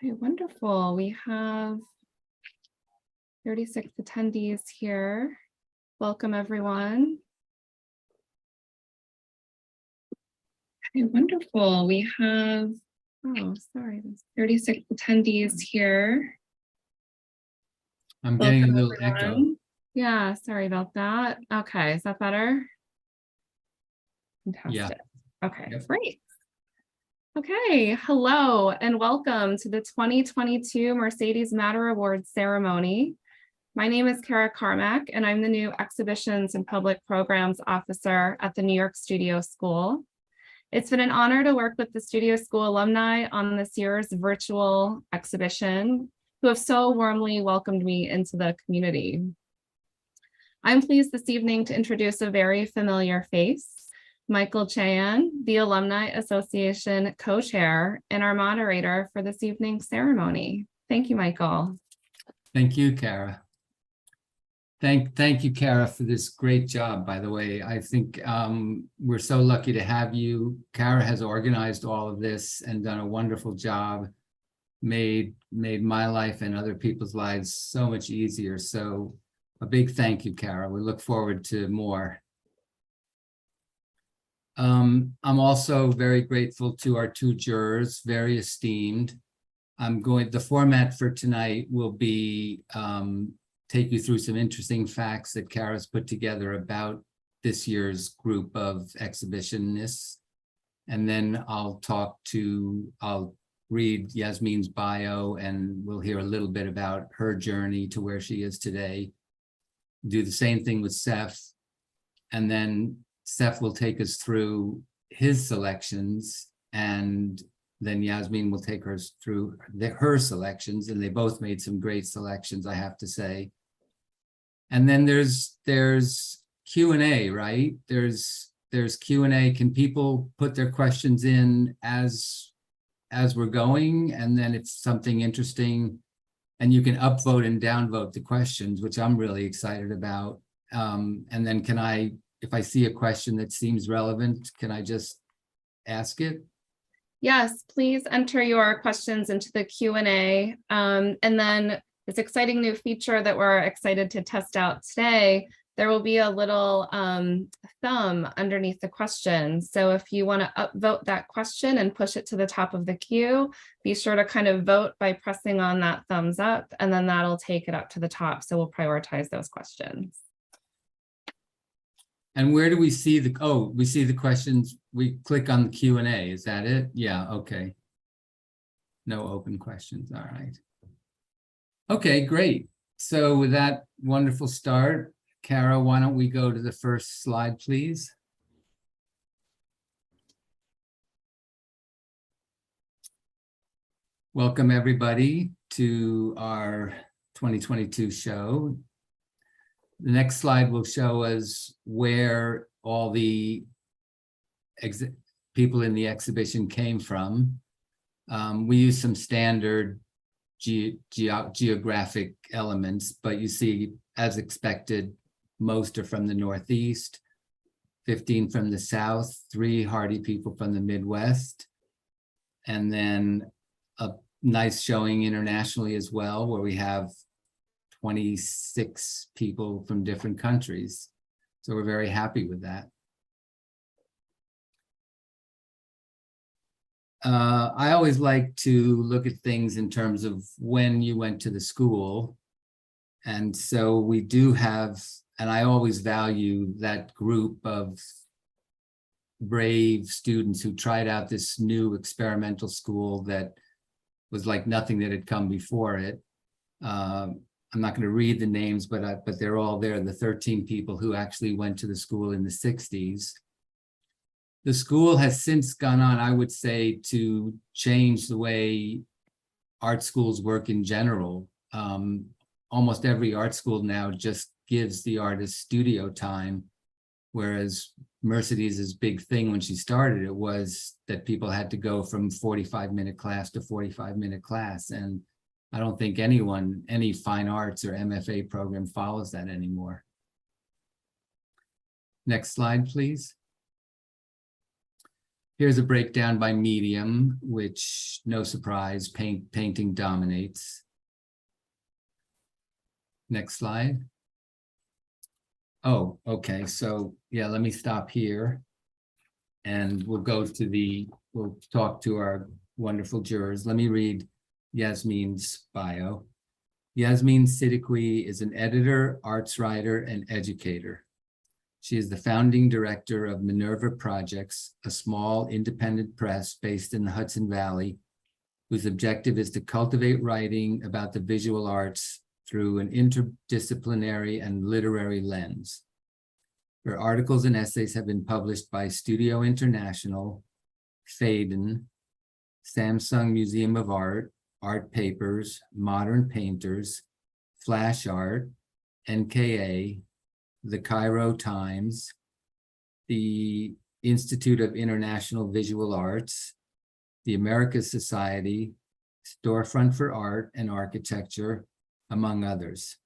Okay, wonderful. We have 36 attendees here. Welcome, everyone. Okay, wonderful. We have, there's 36 attendees here. I'm getting Welcome, a little everyone. echo. Yeah, sorry about that. Okay, is that better? Fantastic. Yeah. Okay, Yep. Great. Okay, hello and welcome to the 2022 Mercedes Matter Awards ceremony. My name is Kara Carmack, and I'm the new Exhibitions and Public Programs Officer at the New York Studio School. It's been an honor to work with the Studio School alumni on this year's virtual exhibition, who have so warmly welcomed me into the community. I'm pleased this evening to introduce a very familiar face, Michael Chan, the Alumni Association co-chair and our moderator for this evening's ceremony. Thank you, Michael. Thank you, Kara. Thank you, Kara, for this great job, by the way. I think we're so lucky to have you. Kara has organized all of this and done a wonderful job, made my life and other people's lives so much easier. So a big thank you, Kara. We look forward to more. I'm also very grateful to our two jurors, very esteemed. The format for tonight will be take you through some interesting facts that Kara's put together about this year's group of exhibitionists. And then I'll read Yasmine's bio and we'll hear a little bit about her journey to where she is today. Do the same thing with Seth. And then Seth will take us through his selections, and then Yasmine will take us through her selections, and they both made some great selections, I have to say. And then there's Q&A, right? There's Q&A. Can people put their questions in as we're going? And then if something interesting, and you can upvote and downvote the questions, which I'm really excited about. And then if I see a question that seems relevant, can I just ask it? Yes, please enter your questions into the Q&A. And then this exciting new feature that we're excited to test out today, there will be a little thumb underneath the question. So if you want to upvote that question and push it to the top of the queue, be sure to kind of vote by pressing on that thumbs up, and then that'll take it up to the top. So we'll prioritize those questions. And where do we see we see the questions, we click on the Q&A, is that it? Yeah, okay. No open questions, all right. Okay, great. So with that wonderful start, Kara, why don't we go to the first slide, please? Welcome everybody to our 2022 show. The next slide will show us where all the people in the exhibition came from. We use some standard geographic elements, but you see, as expected, most are from the Northeast, 15 from the South, 3 hardy people from the Midwest, and then a nice showing internationally as well, where we have 26 people from different countries. So we're very happy with that. I always like to look at things in terms of when you went to the school. And so we do have, and I always value that group of brave students who tried out this new experimental school that was like nothing that had come before it. I'm not going to read the names, but they're all there, the 13 people who actually went to the school in the 60s. The school has since gone on, I would say, to change the way art schools work in general. Almost every art school now just gives the artist studio time, whereas Mercedes's big thing when she started it was that people had to go from 45-minute class to 45-minute class. And I don't think any fine arts or MFA program follows that anymore. Next slide, please. Here's a breakdown by medium, which, no surprise, painting dominates. Next slide. Oh, okay. So yeah, let me stop here. And we'll talk to our wonderful jurors. Let me read Yasmine's bio. Yasmine Siddiqui is an editor, arts writer, and educator. She is the founding director of Minerva Projects, a small independent press based in the Hudson Valley, whose objective is to cultivate writing about the visual arts through an interdisciplinary and literary lens. Her articles and essays have been published by Studio International, Phaidon, Samsung Museum of Art, Art Papers, Modern Painters, Flash Art, NKA, the Cairo Times, the Institute of International Visual Arts, the Americas Society, Storefront for Art and Architecture, among others.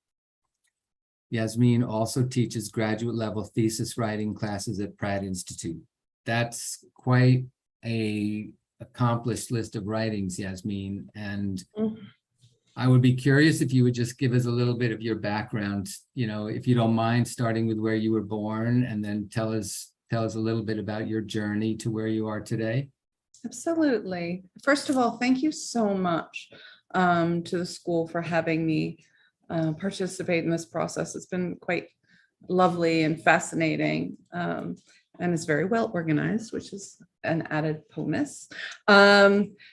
Yasmine also teaches graduate level thesis writing classes at Pratt Institute. That's quite a accomplished list of writings, Yasmine. And I would be curious if you would just give us a little bit of your background, if you don't mind, starting with where you were born, and then tell us a little bit about your journey to where you are today. Absolutely. First of all, thank you so much to the school for having me participate in this process. It's been quite lovely and fascinating, and it's very well organized, which is an added bonus.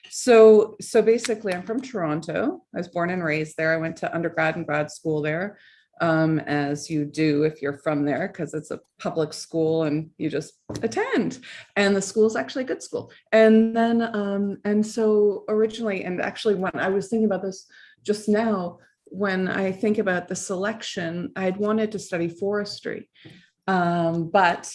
So basically, I'm from Toronto. I was born and raised there. I went to undergrad and grad school there, as you do if you're from there, because it's a public school and you just attend. And the school is actually a good school. And then, and so originally, and actually when I was thinking about this just now, when I think about the selection, I'd wanted to study forestry, but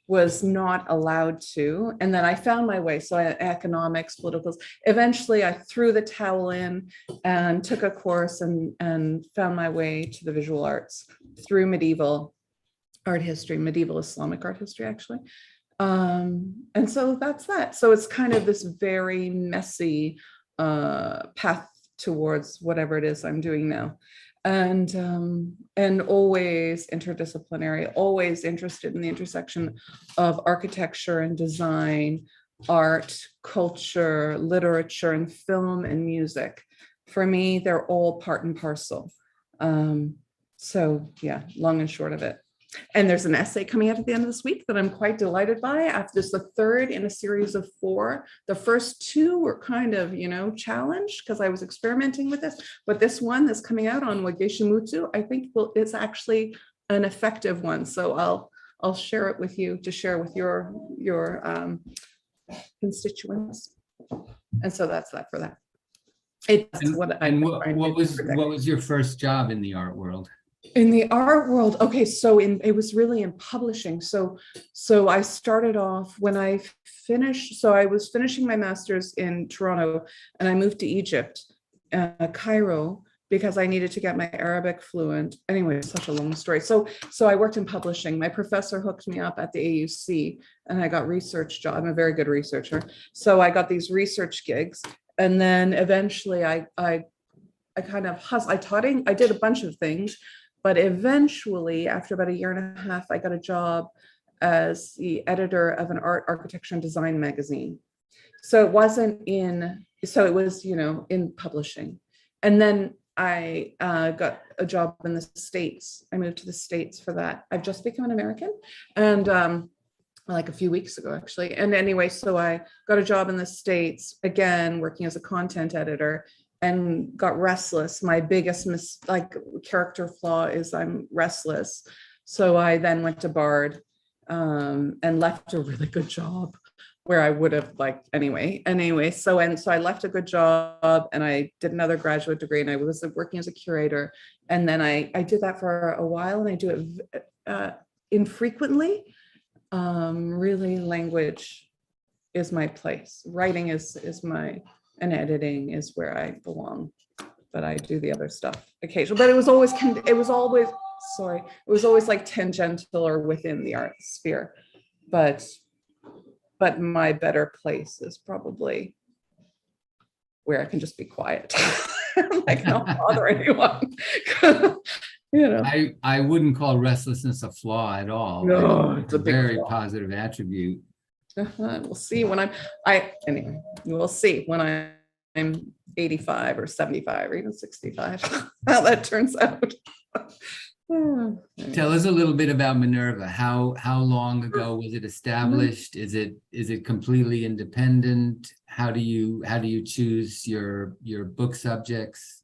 was not allowed to. And then I found my way. So economics, politicals, eventually I threw the towel in and took a course and found my way to the visual arts through medieval art history, medieval Islamic art history, actually. And so that's that. So it's kind of this very messy path towards whatever it is I'm doing now. And always interdisciplinary, always interested in the intersection of architecture and design, art, culture, literature, and film and music. For me, they're all part and parcel. So yeah, long and short of it. And there's an essay coming out at the end of this week that I'm quite delighted by. After this, the third in a series of 4. The first 2 were kind of, challenged because I was experimenting with this. But this one that's coming out on Wageshimutu, I think it's actually an effective one. So I'll share it with you to share with your constituents. And so that's that for that. What was your first job in the art world? In the art world, okay, so it was really in publishing. So I started off when I finished, so I was finishing my master's in Toronto and I moved to Egypt, Cairo, because I needed to get my Arabic fluent. Anyway, it's such a long story. So I worked in publishing. My professor hooked me up at the AUC and I got research job. I'm a very good researcher. So I got these research gigs. And then eventually I kind of I did a bunch of things. But eventually, after about 1.5 years, I got a job as the editor of an art, architecture, and design magazine. So it was, in publishing. And then I got a job in the States. I moved to the States for that. I've just become an American, and like a few weeks ago, actually. And anyway, so I got a job in the States, again, working as a content editor, and got restless. My biggest character flaw is I'm restless. So I then went to Bard and left a really good job where I would have anyway. So I left a good job and I did another graduate degree and I was working as a curator. And then I did that for a while and I do it infrequently. Really, language is my place. Writing is and editing is where I belong, but I do the other stuff occasionally. But it was always like tangential or within the art sphere. But but my better place is probably where I can just be quiet. I can't bother anyone. You know, I wouldn't call restlessness a flaw at all. no, It's it's a a big very flaw. positive attribute. We'll see when anyway, we'll see when I'm 85 or 75 or even 65, how that turns out. Tell us a little bit about Minerva. How long ago was it established? Is it completely independent? How do you choose your book subjects?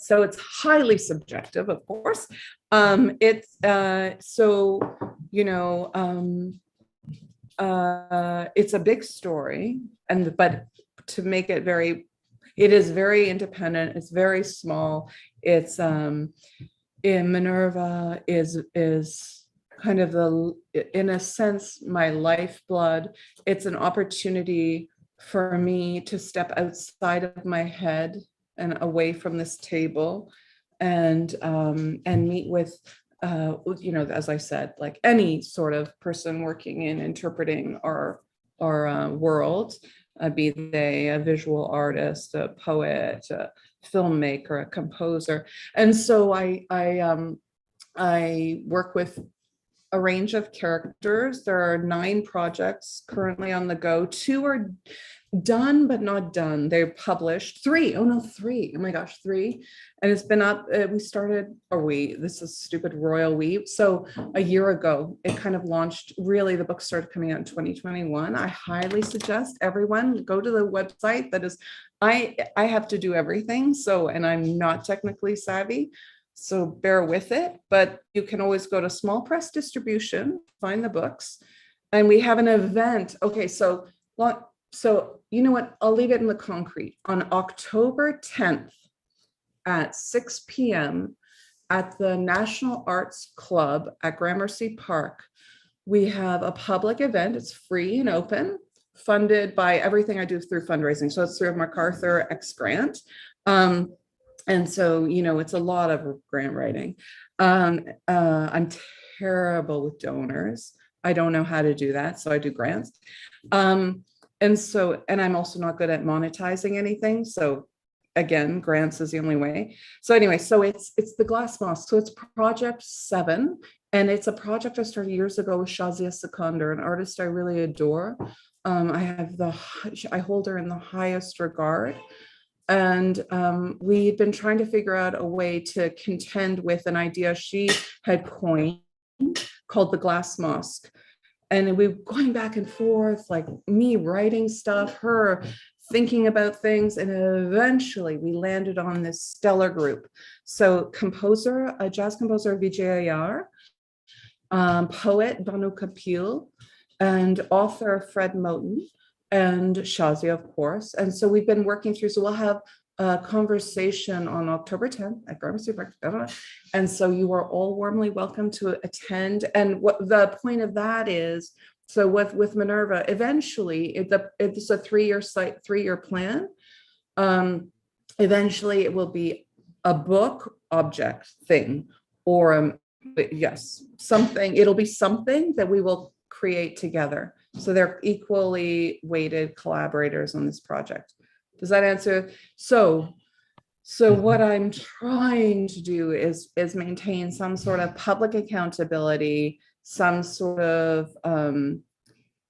So it's highly subjective, of course. It's it's a big story, but to make it it is very independent. It's very small. It's in Minerva is kind of in a sense, my lifeblood. It's an opportunity for me to step outside of my head and away from this table and meet with, as I said, like any sort of person working in interpreting our world, be they a visual artist, a poet, a filmmaker, a composer. And so I work with a range of characters. There are 9 projects currently on the go. 2 are done but not done. They're published. 3. Oh no, 3. Oh my gosh, 3. And it's been up. This is stupid royal we. So a year ago, it kind of launched. Really, the book started coming out in 2021. I highly suggest everyone go to the website. That is, I have to do everything. So, and I'm not technically savvy. So bear with it, but you can always go to Small Press Distribution, find the books, and we have an event. Okay, so you know what? I'll leave it in the concrete. On October 10th at 6 p.m. at the National Arts Club at Gramercy Park, we have a public event. It's free and open, funded by everything I do through fundraising. So it's through a MacArthur X grant. And so, it's a lot of grant writing. I'm terrible with donors. I don't know how to do that. So I do grants. And I'm also not good at monetizing anything. So again, grants is the only way. So anyway, so it's the Glass Mosque. So it's Project 7. And it's a project I started years ago with Shazia Sikander, an artist I really adore. I hold her in the highest regard. And we've been trying to figure out a way to contend with an idea she had coined called the Glass Mosque. And we were going back and forth, like me writing stuff, her thinking about things. And eventually we landed on this stellar group. So a jazz composer, Vijay Ayar, poet, Banu Kapil, and author, Fred Moten, and Shazia, of course. And so we've been working through, so we'll have a conversation on October 10th at Gramercy Park. And so you are all warmly welcome to attend. And what the point of that is, so with Minerva, eventually it's a 3-year plan. Eventually it will be a book object thing, or something. It'll be something that we will create together. So they're equally weighted collaborators on this project. Does that answer? So what I'm trying to do is maintain some sort of public accountability, some sort of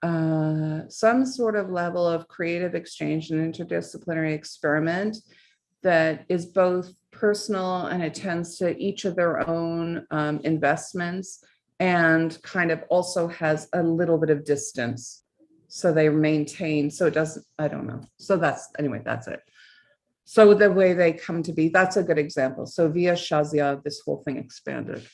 level of creative exchange and interdisciplinary experiment that is both personal and attends to each of their own investments, and kind of also has a little bit of distance. So they maintain, so it doesn't, I don't know. So that's it. So the way they come to be, that's a good example. So via Shazia, this whole thing expanded.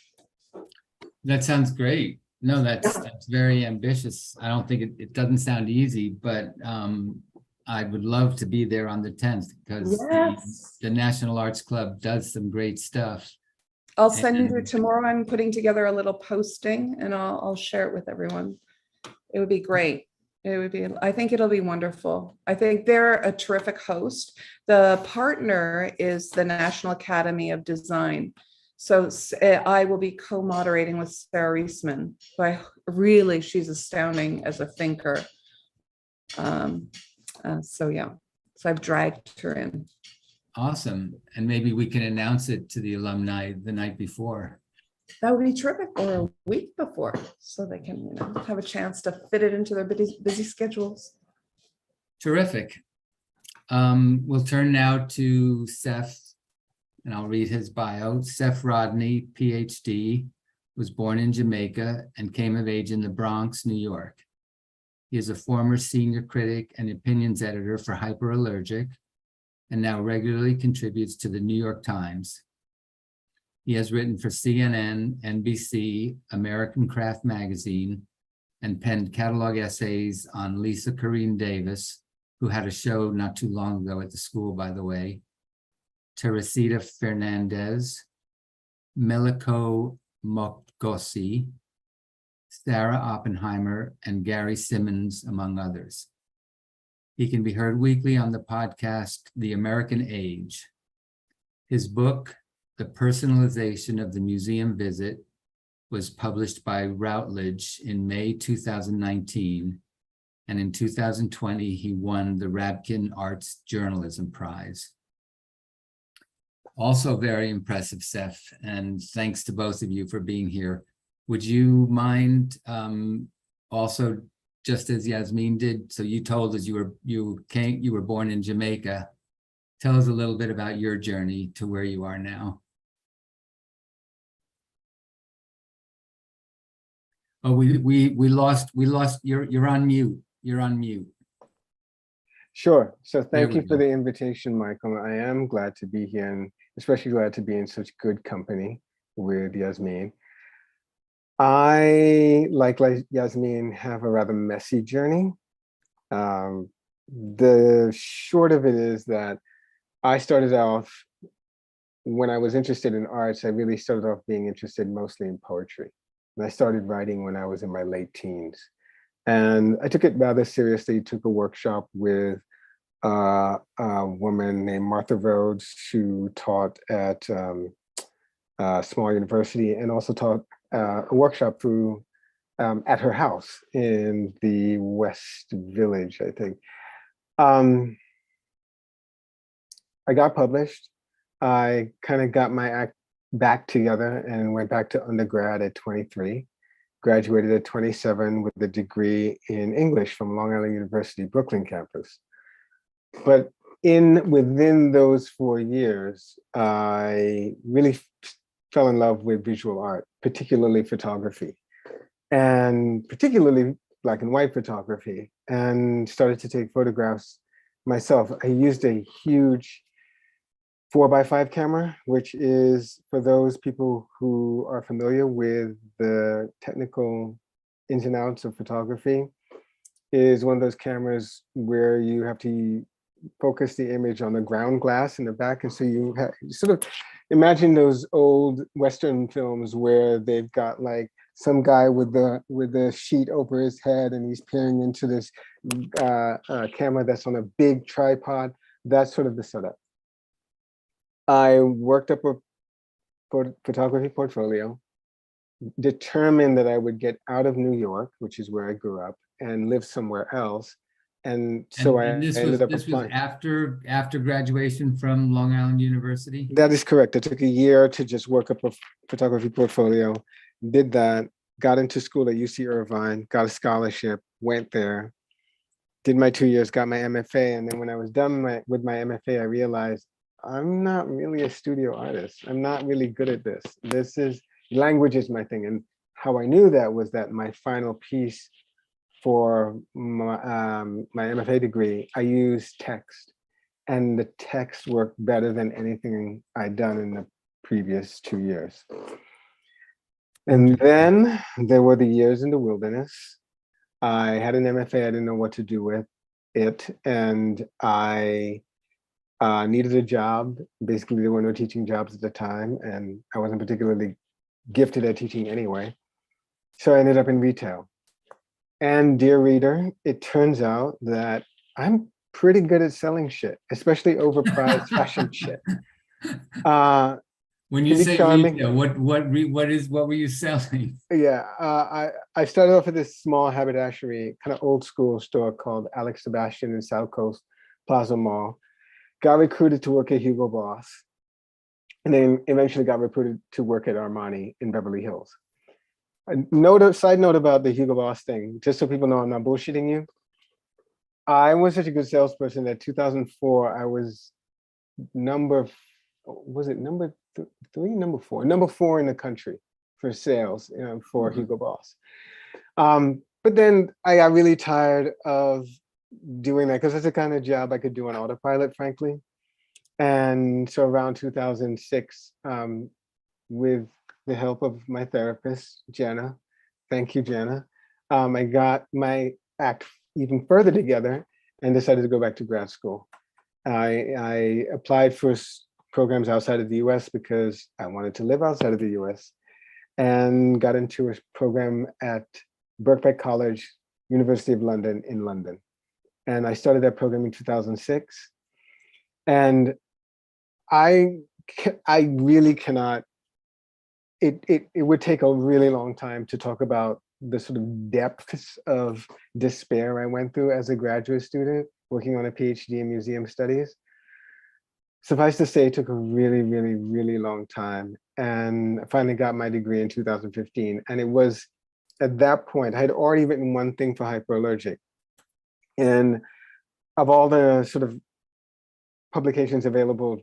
That sounds great. No, that's very ambitious. I don't think it doesn't sound easy, but I would love to be there on the 10th, because the National Arts Club does some great stuff. I'll send you tomorrow. I'm putting together a little posting and I'll share it with everyone. It would be great. I think it'll be wonderful. I think they're a terrific host. The partner is the National Academy of Design. So I will be co-moderating with Sarah Reisman, who really, she's astounding as a thinker. So yeah, so I've dragged her in. Awesome. And maybe we can announce it to the alumni the night before. That would be terrific, or a week before, so they can, have a chance to fit it into their busy schedules. Terrific. We'll turn now to Seth, and I'll read his bio. Seth Rodney, PhD, was born in Jamaica and came of age in the Bronx, New York. He is a former senior critic and opinions editor for Hyperallergic, and now regularly contributes to the New York Times. He has written for CNN, NBC, American Craft Magazine, and penned catalog essays on Lisa Corrine Davis, who had a show not too long ago at the school, by the way, Teresita Fernandez, Meliko Mokgosi, Sarah Oppenheimer, and Gary Simmons, among others. He can be heard weekly on the podcast, The American Age. His book, The Personalization of the Museum Visit, was published by Routledge in May 2019, and in 2020, he won the Rabkin Arts Journalism Prize. Also very impressive, Seth, and thanks to both of you for being here. Would you mind also, just as Yasmine did, so you told us you were born in Jamaica. Tell us a little bit about your journey to where you are now. Oh, we lost. You're on mute. You're on mute. Sure. So thank we you for go. the invitation, Michael. I am glad to be here, and especially glad to be in such good company with Yasmine. I, like Yasmine, have a rather messy journey. The short of it is that I started off, when I was interested in arts, I really started off being interested mostly in poetry. And I started writing when I was in my late teens. And I took it rather seriously, took a workshop with a woman named Martha Rhodes, who taught at a small university, and also taught a workshop through at her house in the West Village, I think. I got published. I kind of got my act back together and went back to undergrad at 23, graduated at 27 with a degree in English from Long Island University, Brooklyn campus. But within those 4 years, I really fell in love with visual art, particularly photography, and particularly black and white photography, and started to take photographs myself. I used a huge 4x5 camera, which is, for those people who are familiar with the technical ins and outs of photography, is one of those cameras where you have to focus the image on the ground glass in the back. And so you sort of imagine those old Western films where they've got like some guy with the sheet over his head and he's peering into this camera that's on a big tripod. That's sort of the setup. I worked up a photography portfolio, determined that I would get out of New York, which is where I grew up, and live somewhere else. And so I ended up applying. Was after graduation from Long Island University? That is correct. I took a year to just work up a photography portfolio, did that, got into school at UC Irvine, got a scholarship, went there, did my 2 years, got my MFA. And then when I was done with my MFA, I realized I'm not really a studio artist. I'm not really good at this. Language is my thing. And how I knew that was that my final piece for my MFA degree, I used text, and the text worked better than anything I'd done in the previous 2 years. And then there were the years in the wilderness. I had an MFA, I didn't know what to do with it, and I needed a job. Basically, there were no teaching jobs at the time, and I wasn't particularly gifted at teaching anyway. So I ended up in retail. And dear reader, it turns out that I'm pretty good at selling shit, especially overpriced fashion shit. When you Can be say charming. retail, what were you selling? Yeah, I started off at this small haberdashery, kind of old school store called Alex Sebastian in South Coast Plaza Mall. Got recruited to work at Hugo Boss, and then eventually got recruited to work at Armani in Beverly Hills. Side note about the Hugo Boss thing, just so people know I'm not bullshitting you. I was such a good salesperson that 2004, I was was it number three, number four in the country for sales, for Hugo Boss. But then I got really tired of doing that because it's the kind of job I could do on autopilot, frankly. And so around 2006, with the help of my therapist, Jenna, thank you, Jenna, I got my act even further together and decided to go back to grad school. I applied for programs outside of the US because I wanted to live outside of the US, and got into a program at Birkbeck College, University of London in London. And I started that program in 2006. And I really cannot, it would take a really long time to talk about the sort of depths of despair I went through as a graduate student working on a PhD in museum studies. Suffice to say, it took a really, really, really long time. And I finally got my degree in 2015. And it was at that point, I had already written one thing for hyperallergic. And of all the sort of publications available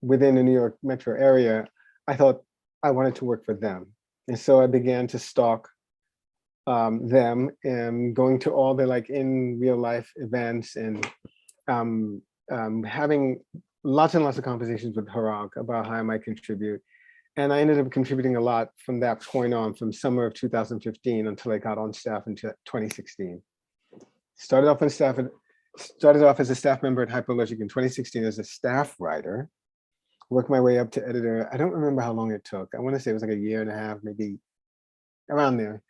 within the New York metro area, I thought I wanted to work for them. And so I began to stalk them and going to all the like in real life events and having lots and lots of conversations with Harag about how I might contribute. And I ended up contributing a lot from that point on, from summer of 2015 until I got on staff in 2016. Started off as a staff member at Hyperallergic in 2016 as a staff writer, worked my way up to editor. I don't remember how long it took. I want to say it was like a year and a half, maybe around there.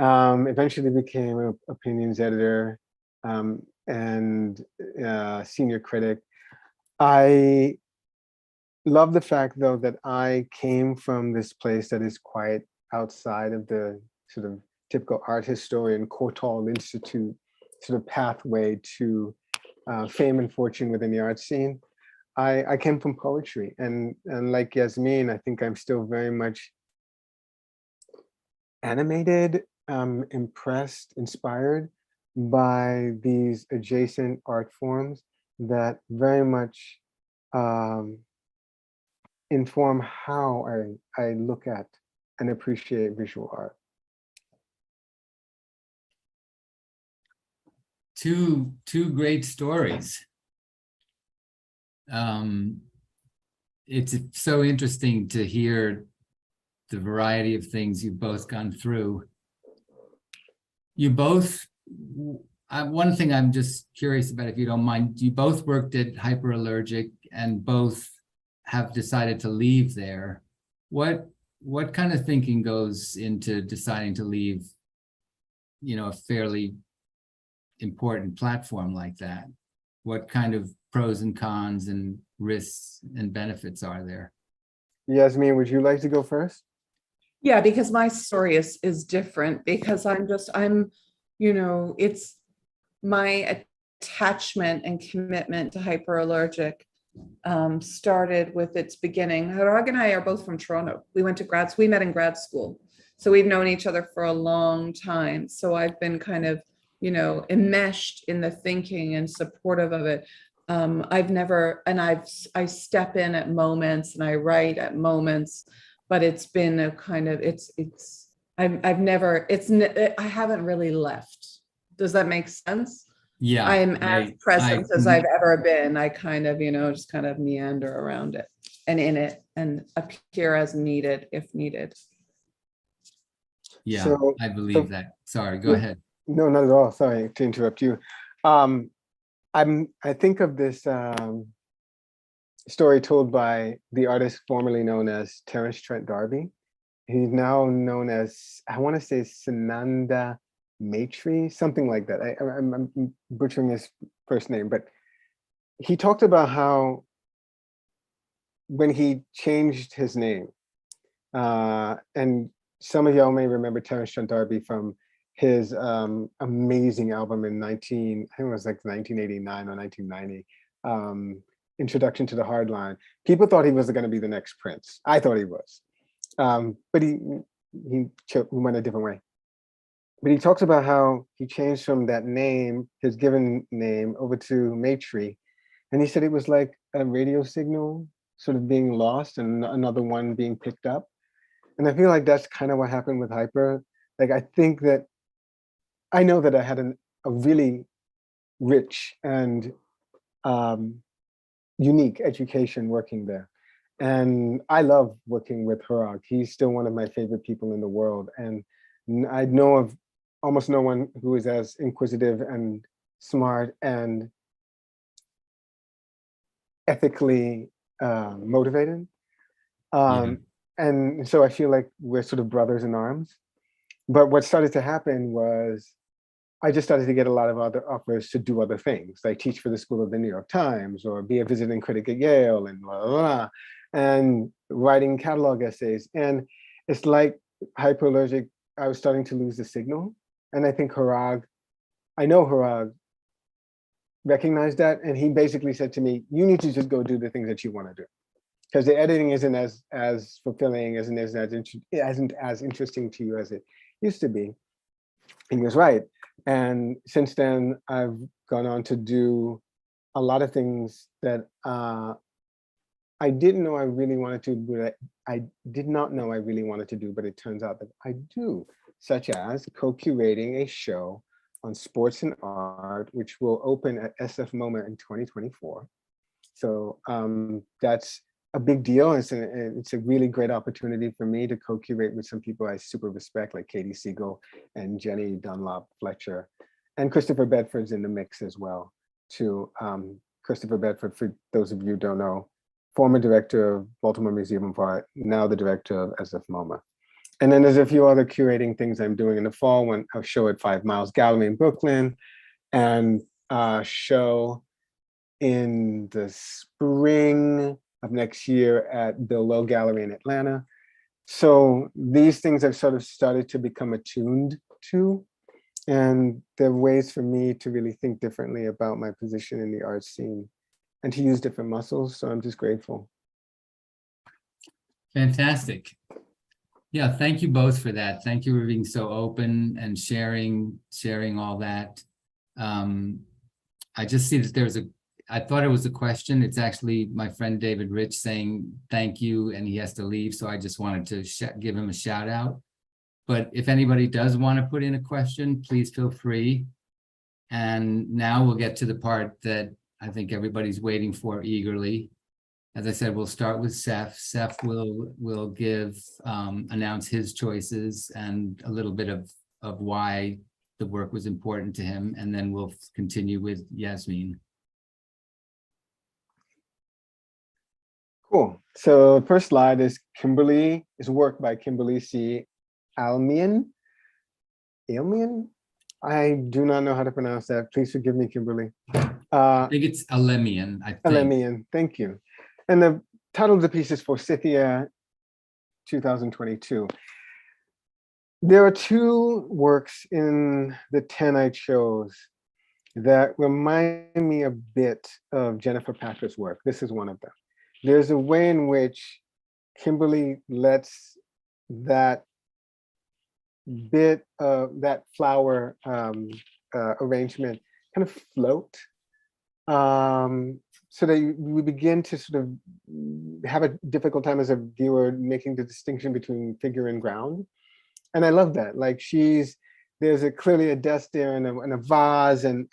Eventually became an opinions editor and senior critic. I love the fact, though, that I came from this place that is quite outside of the sort of typical art historian Courtauld Institute sort of pathway to fame and fortune within the art scene. I came from poetry, and like Yasmine, I think I'm still very much animated, impressed, inspired by these adjacent art forms that very much inform how I look at and appreciate visual art. Two great stories. It's so interesting to hear the variety of things you've both gone through. You both, one thing I'm just curious about, if you don't mind, you both worked at Hyperallergic and both have decided to leave there. What kind of thinking goes into deciding to leave, a fairly important platform like that? What kind of pros and cons and risks and benefits are there? Yasmine, would you like to go first? Yeah, because my story is different, because it's my attachment and commitment to Hyperallergic started with its beginning. Harag and I are both from Toronto. We met in grad school. So we've known each other for a long time. So I've been kind of, enmeshed in the thinking and supportive of it. I step in at moments and I write at moments, but it's been a kind of, I haven't really left. Does that make sense? Yeah. I'm as present as I've ever been. I kind of, just kind of meander around it and in it and appear as needed, if needed. Yeah, So, I believe that. Sorry, go ahead. No, not at all. Sorry to interrupt you. I think of this story told by the artist formerly known as Terence Trent D'Arby. He's now known as, I want to say, Sananda Maitri, something like that. I'm butchering his first name, but he talked about how when he changed his name, and some of y'all may remember Terence Trent D'Arby from his amazing album in I think it was like 1989 or 1990, Introduction to the Hardline. People thought he was going to be the next Prince. I thought he was, but he went a different way. But he talks about how he changed from that name, his given name, over to Maitre, and he said it was like a radio signal sort of being lost and another one being picked up. And I feel like that's kind of what happened with Hyper. Like, I think that I know that I had a really rich and unique education working there. And I love working with Harag. He's still one of my favorite people in the world. And I know of almost no one who is as inquisitive and smart and ethically motivated. And so I feel like we're sort of brothers in arms. But what started to happen was I just started to get a lot of other offers to do other things, like teach for the School of the New York Times or be a visiting critic at Yale and blah, blah, blah, and writing catalog essays. And it's like Hyperallergic, I was starting to lose the signal. And I think Harag, I know Harag recognized that. And he basically said to me, you need to just go do the things that you want to do. Because the editing isn't as fulfilling, isn't as interesting to you as it used to be. And he was right. And since then, I've gone on to do a lot of things that I didn't know I really wanted to, but I did not know I really wanted to do, but it turns out that I do, such as co-curating a show on sports and art, which will open at SF MoMA in 2024. So that's a big deal. It's a really great opportunity for me to co-curate with some people I super respect, like Katie Siegel and Jenny Dunlop Fletcher, and Christopher Bedford's in the mix as well, too. Christopher Bedford, for those of you who don't know, former director of Baltimore Museum of Art, now the director of SF MoMA. And then there's a few other curating things I'm doing in the fall, when a show at 5 Miles Gallery in Brooklyn, and a show in the spring of next year at Bill Lowe Gallery in Atlanta. So these things I've sort of started to become attuned to, and they're ways for me to really think differently about my position in the art scene and to use different muscles. So I'm just grateful. Fantastic. Yeah, thank you both for that. Thank you for being so open and sharing all that. I just see that I thought it was a question. It's actually my friend David Rich saying thank you, and he has to leave. So I just wanted to give him a shout out. But if anybody does want to put in a question, please feel free. And now we'll get to the part that I think everybody's waiting for eagerly. As I said, we'll start with Seth. Seth will announce his choices and a little bit of why the work was important to him. And then we'll continue with Yasmine. Cool. So first slide is work by Kimberly C. Almian. I do not know how to pronounce that. Please forgive me, Kimberly. I think it's Alemian. Alemian, thank you. And the title of the piece is Forsythia 2022. There are two works in the 10 I chose that remind me a bit of Jennifer Patrick's work. This is one of them. There's a way in which Kimberly lets that bit of that flower arrangement kind of float, so that we begin to sort of have a difficult time as a viewer making the distinction between figure and ground. And I love that. Like there's clearly a desk there and a vase and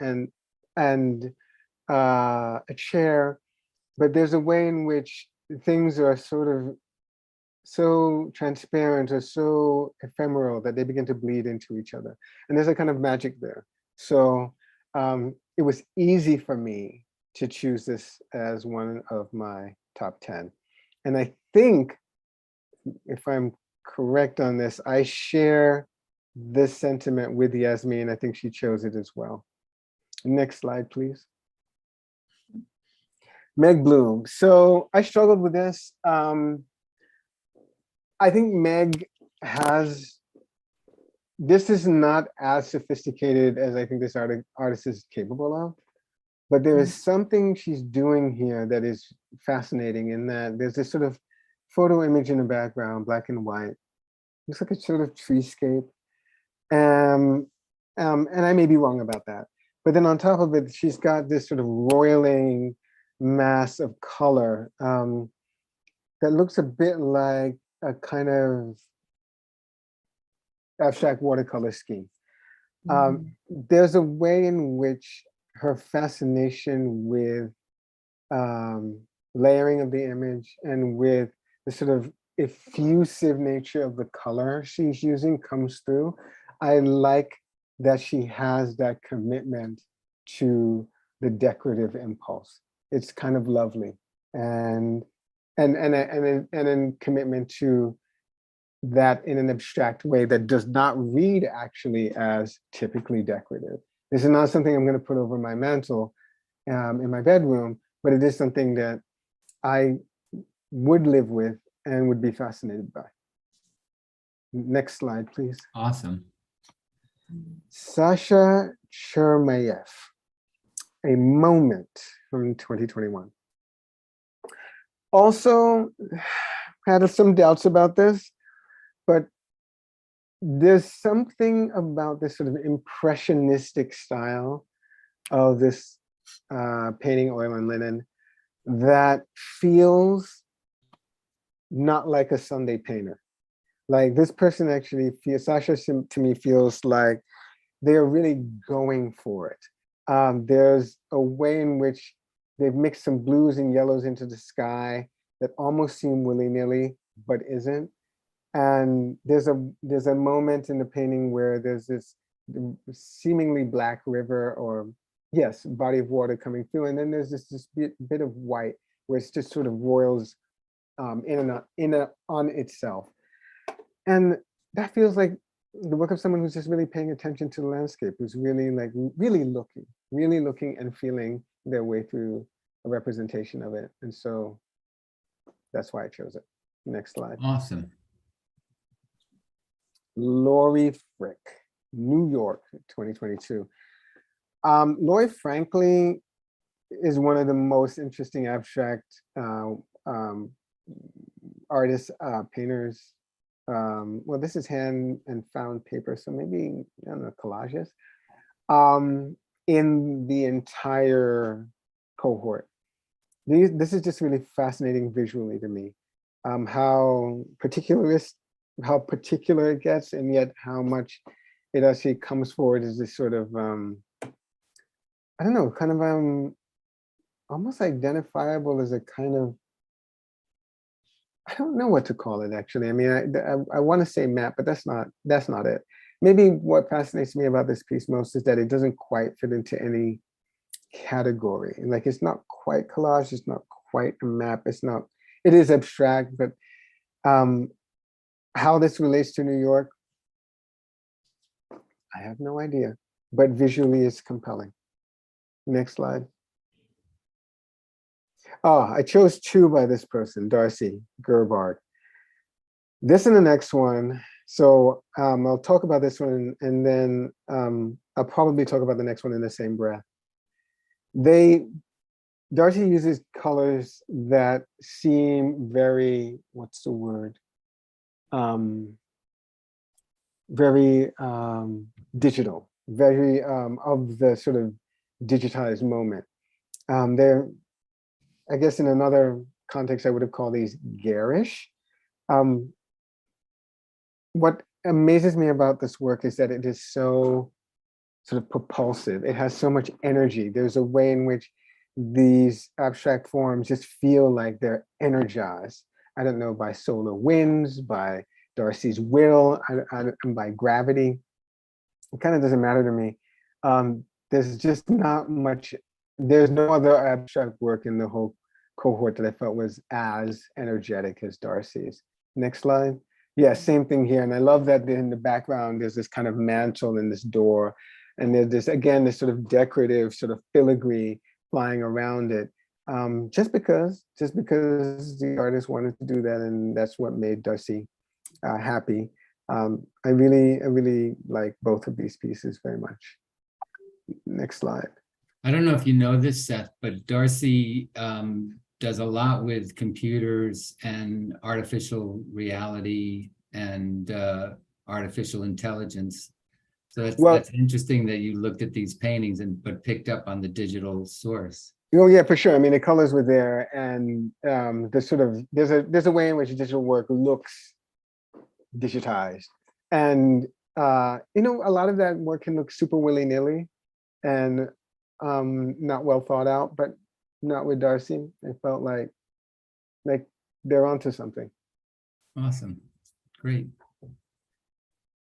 a chair, but there's a way in which things are sort of so transparent or so ephemeral that they begin to bleed into each other. And there's a kind of magic there. So it was easy for me to choose this as one of my top 10. And I think, if I'm correct on this, I share this sentiment with Yasmine. I think she chose it as well. Next slide, please. Meg Bloom. So I struggled with this. I think Meg has, this is not as sophisticated as I think this artist is capable of, but there is something she's doing here that is fascinating in that there's this sort of photo image in the background, black and white. Looks like a sort of treescape. And I may be wrong about that. But then on top of it, she's got this sort of roiling mass of color that looks a bit like a kind of abstract watercolor scheme. There's a way in which her fascination with layering of the image and with the sort of effusive nature of the color she's using comes through. I like that she has that commitment to the decorative impulse. It's kind of lovely, and in commitment to that in an abstract way that does not read actually as typically decorative. This is not something I'm going to put over my mantle in my bedroom, but it is something that I would live with and would be fascinated by. Next slide, please. Awesome. Sasha Chermayeff, A Moment from 2021. Also had some doubts about this, but there's something about this sort of impressionistic style of this painting oil and linen that feels not like a Sunday painter. Like this person actually feels, Sasha to me feels like they're really going for it. There's a way in which they've mixed some blues and yellows into the sky that almost seem willy-nilly, but isn't. And there's a moment in the painting where there's this seemingly black river, or yes, body of water coming through, and then there's this bit of white where it's just sort of roils on itself. And that feels like the work of someone who's just really paying attention to the landscape, who's really really looking and feeling their way through a representation of it. And so that's why I chose it. Next slide. Awesome. Lori Frick, New York, 2022. Lori, frankly, is one of the most interesting abstract artists, painters. Well, this is hand and found paper, so maybe, I don't know, collages, in the entire cohort. This is just really fascinating visually to me. How particular it gets, and yet how much it actually comes forward as this sort of, I don't know, kind of almost identifiable as a kind of, I don't know what to call it actually. I mean, I want to say map, but that's not it. Maybe what fascinates me about this piece most is that it doesn't quite fit into any category. Like it's not quite collage, it's not quite a map, it is abstract, but how this relates to New York, I have no idea, but visually it's compelling. Next slide. Oh, I chose two by this person, Darcy Gerbard. This and the next one. So I'll talk about this one and then I'll probably talk about the next one in the same breath. Darcy uses colors that seem very, what's the word? Very digital, very of the sort of digitized moment. They're, I guess in another context, I would have called these garish. What amazes me about this work is that it is so sort of propulsive. It has so much energy. There's a way in which these abstract forms just feel like they're energized. I don't know, by solar winds, by Darcy's will, and by gravity. It kind of doesn't matter to me. There's just not much, there's no other abstract work in the whole cohort that I felt was as energetic as Darcy's. Next slide. Yeah, same thing here. And I love that in the background, there's this kind of mantle in this door. And there's this, again, this sort of decorative sort of filigree flying around it. just because the artist wanted to do that, and that's what made Darcy happy. I really like both of these pieces very much. Next slide. I don't know if you know this, Seth, but Darcy does a lot with computers and artificial reality and artificial intelligence. So that's interesting that you looked at these paintings but picked up on the digital source. Oh yeah, for sure. I mean, the colors were there, and there's a way in which digital work looks digitized, and a lot of that work can look super willy-nilly and not well thought out, but not with Darcy. It felt like they're onto something. Awesome, great.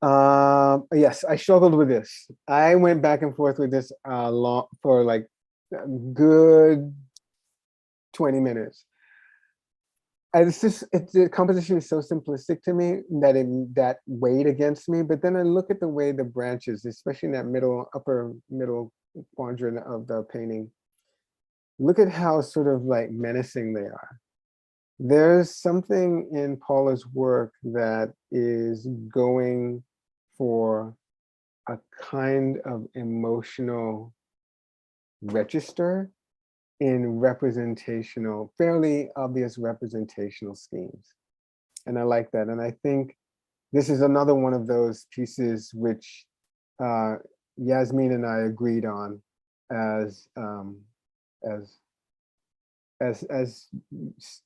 Yes, I struggled with this. I went back and forth with this for like a good 20 minutes. The composition is so simplistic to me that weighed against me. But then I look at the way the branches, especially in that upper middle quadrant of the painting, look at how sort of like menacing they are. There's something in Paula's work that is going for a kind of emotional register in fairly obvious representational schemes. And I like that. And I think this is another one of those pieces which Yasmine and I agreed on as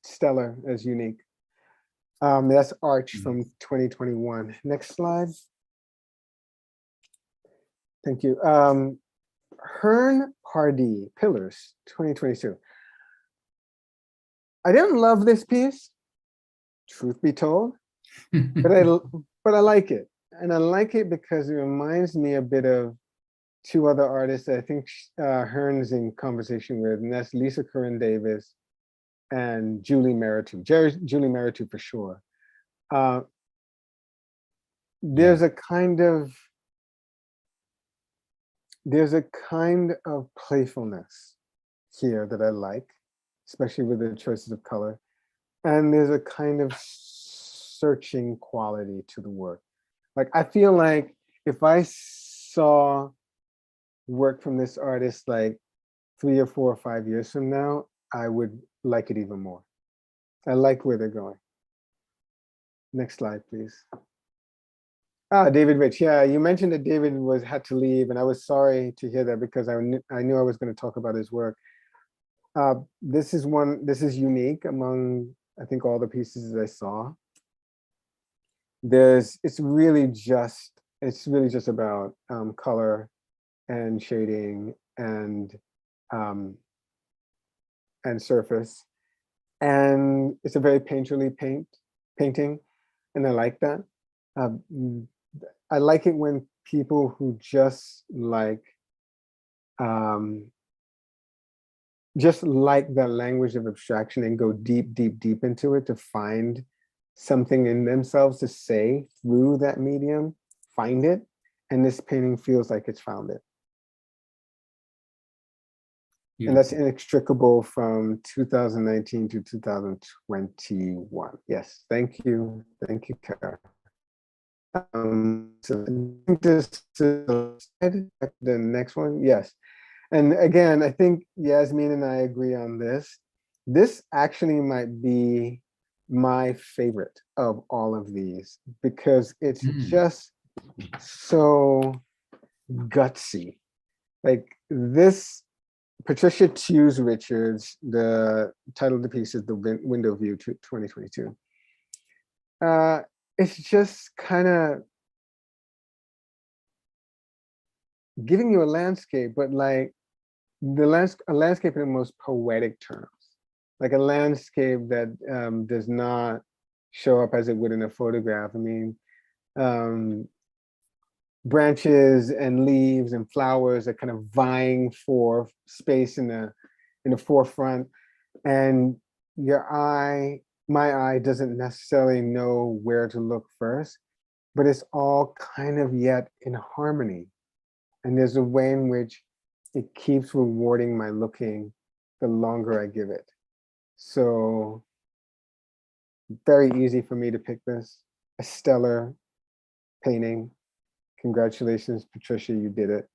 stellar, as unique. That's Arch from 2021. Next slide. Thank you. Hearn Pardee, Pillars, 2022. I didn't love this piece, truth be told, but I like it. And I like it because it reminds me a bit of two other artists that I think Hearn's in conversation with, and that's Lisa Corinne Davis and Julie Meritou. Julie Meritou for sure. There's a kind of playfulness here that I like, especially with the choices of color. And there's a kind of searching quality to the work. Like, I feel like if I saw work from this artist like 3 or 4 or 5 years from now, I would like it even more. I like where they're going. Next slide, please. David Rich. Yeah, you mentioned that David had to leave, and I was sorry to hear that because I knew I was going to talk about his work. This is unique among, I think, all the pieces that I saw. It's really just about color and shading and surface, and it's a very painterly painting, and I like that. I like it when people who just like the language of abstraction and go deep into it to find something in themselves to say through that medium, find it. And this painting feels like it's found it. Beautiful. And that's inextricable from 2019 to 2021. Yes, thank you, Kara. So I think this is the next one. Yes. And again, I think Yasmine and I agree on this. This actually might be my favorite of all of these because it's just so gutsy. Like this, Patricia Hughes Richards, the title of the piece is The Window View to 2022. It's just kind of giving you a landscape, but like a landscape in the most poetic terms, like a landscape that does not show up as it would in a photograph. I mean, branches and leaves and flowers are kind of vying for space in the forefront, and my eye doesn't necessarily know where to look first, but it's all kind of yet in harmony. And there's a way in which it keeps rewarding my looking the longer I give it. So very easy for me to pick this. A stellar painting. Congratulations, Patricia, you did it.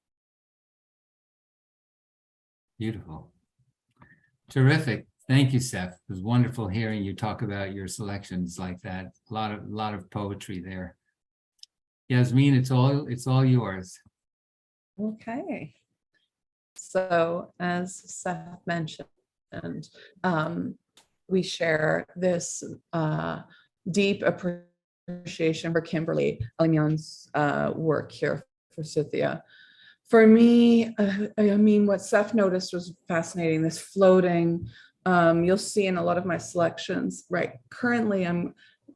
Beautiful. Terrific. Thank you, Seth. It was wonderful hearing you talk about your selections like that. A lot of poetry there. Yasmine, it's all yours. Okay. So as Seth mentioned, we share this deep appreciation for Kimberly Alimion's work here for Scythia. For me, I mean, what Seth noticed was fascinating, this floating, you'll see in a lot of my selections, right? Currently, I'm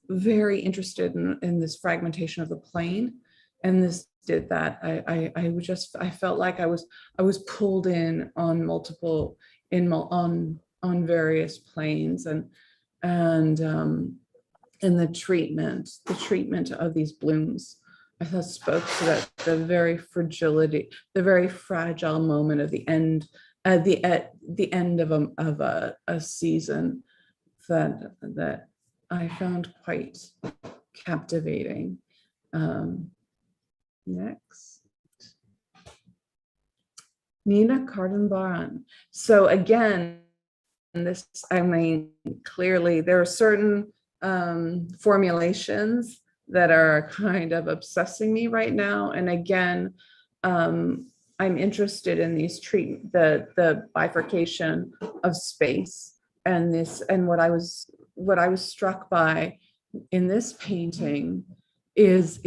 very interested in this fragmentation of the plane, and this did that. I felt like I was pulled in on multiple, on various planes, and the treatment of these blooms, I thought spoke to that, the very fragility, the very fragile moment of the end, at the end of a season that I found quite captivating. Next. Nina Cardenbaran. So again, this, I mean, clearly there are certain formulations that are kind of obsessing me right now. And again, I'm interested in these the bifurcation of space, and this, and what I was struck by in this painting is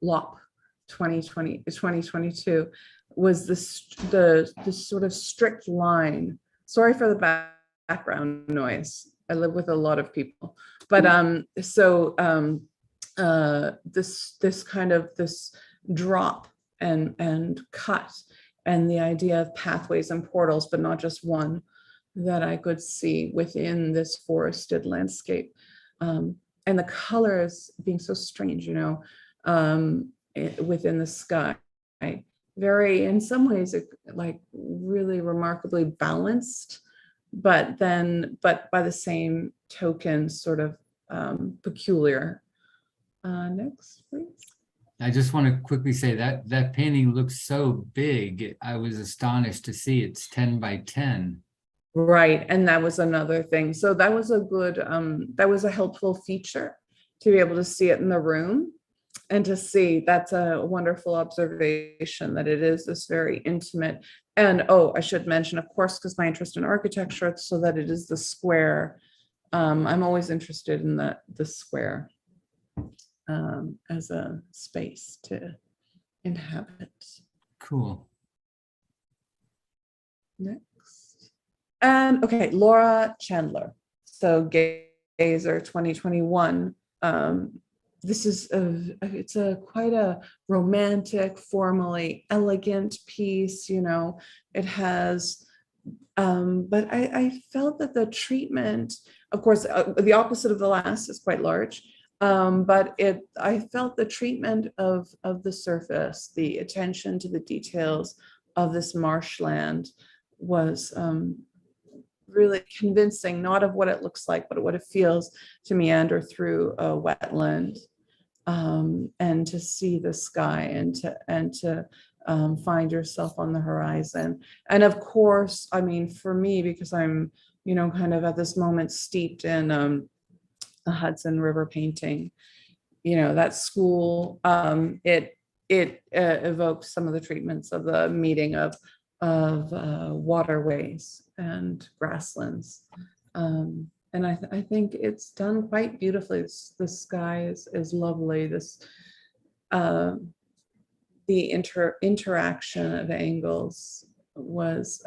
LOP 2022 was the sort of strict line. Sorry for the background noise. I live with a lot of people, but this kind of this drop and cut, and the idea of pathways and portals, but not just one, that I could see within this forested landscape, and the colors being so strange, you know, within the sky, very, in some ways, like really remarkably balanced, but by the same token, sort of peculiar. Next, please. I just want to quickly say that that painting looks so big. I was astonished to see it's 10 by 10. Right, and that was another thing. So that was a good, that was a helpful feature to be able to see it in the room, and to see, that's a wonderful observation, that it is this very intimate. And oh, I should mention, of course, because my interest in architecture, so that it is the square. I'm always interested in the square as a space to inhabit. Cool. Next. And okay, Laura Chandler. So Gazer 2021. This is it's quite a romantic, formally elegant piece, you know. It has, but I felt that the treatment, of course, the opposite of the last is quite large. But I felt the treatment of the surface, the attention to the details of this marshland was really convincing, not of what it looks like, but what it feels to meander through a wetland, and to see the sky, and to find yourself on the horizon. And of course, I mean, for me, because I'm, you know, kind of at this moment steeped in the Hudson River painting, you know, that school, it evokes some of the treatments of the meeting of waterways and grasslands, and I think it's done quite beautifully. The sky is lovely. This the interaction of angles was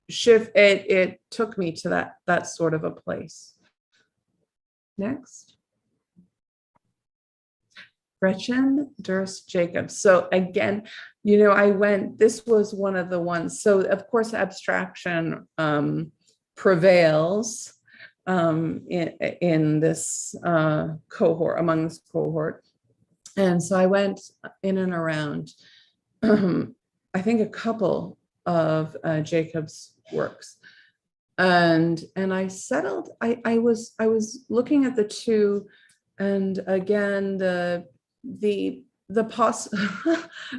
it took me to that sort of a place. Next. Gretchen Durst Jacobs. So again, you know, this was one of the ones. So of course, abstraction prevails in this cohort, among this cohort. And so I went in and around, I think, a couple of Jacob's works. And I settled, I was looking at the two, and again, the